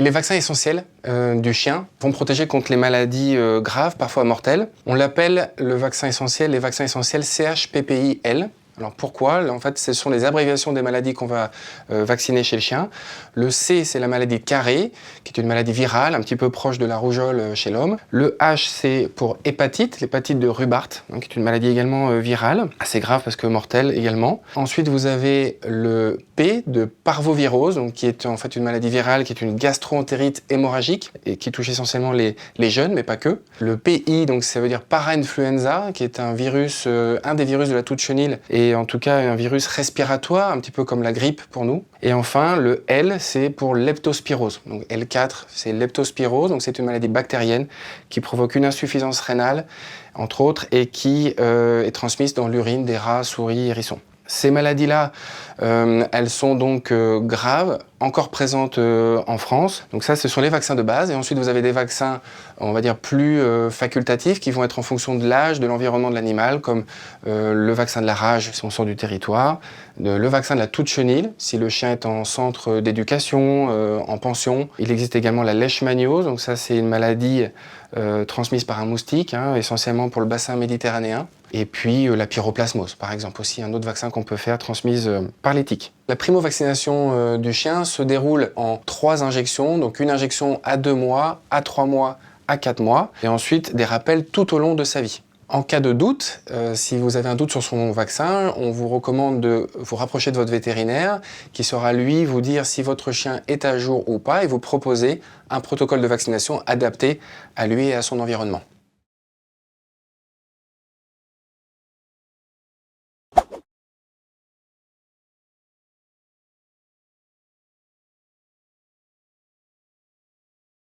Les vaccins essentiels du chien vont protéger contre les maladies graves, parfois mortelles. On l'appelle le vaccin essentiel, les vaccins essentiels CHPPI-L. Alors pourquoi? En fait, ce sont les abréviations des maladies qu'on va vacciner chez le chien. Le C, c'est la maladie de Carré, qui est une maladie virale, un petit peu proche de la rougeole chez l'homme. Le H, c'est pour hépatite, l'hépatite de Rubart, qui est une maladie également virale, assez grave parce que mortelle également. Ensuite, vous avez le P de parvovirose, donc qui est en fait une maladie virale, qui est une gastro-entérite hémorragique et qui touche essentiellement les jeunes, mais pas que. Le PI, donc ça veut dire para-influenza, qui est un virus, un des virus de la toux de chenille, et en tout cas un virus respiratoire, un petit peu comme la grippe pour nous. Et enfin, le L, c'est pour leptospirose. Donc L4, c'est leptospirose, donc c'est une maladie bactérienne qui provoque une insuffisance rénale, entre autres, et qui est transmise dans l'urine des rats, souris, hérissons. Ces maladies-là, elles sont donc graves, encore présentes en France. Donc ça, ce sont les vaccins de base. Et ensuite, vous avez des vaccins, on va dire, plus facultatifs, qui vont être en fonction de l'âge, de l'environnement de l'animal, comme le vaccin de la rage, si on sort du territoire, le vaccin de la toux de chenille, si le chien est en centre d'éducation, en pension. Il existe également la leishmaniose, donc ça, c'est une maladie transmise par un moustique, essentiellement pour le bassin méditerranéen. Et puis la pyroplasmose, par exemple, aussi un autre vaccin qu'on peut faire transmise par les tiques. La primo-vaccination du chien se déroule en 3 injections, donc une injection à 2 mois, à 3 mois, à 4 mois, et ensuite des rappels tout au long de sa vie. En cas de doute, si vous avez un doute sur son vaccin, on vous recommande de vous rapprocher de votre vétérinaire qui saura, lui, vous dire si votre chien est à jour ou pas et vous proposer un protocole de vaccination adapté à lui et à son environnement.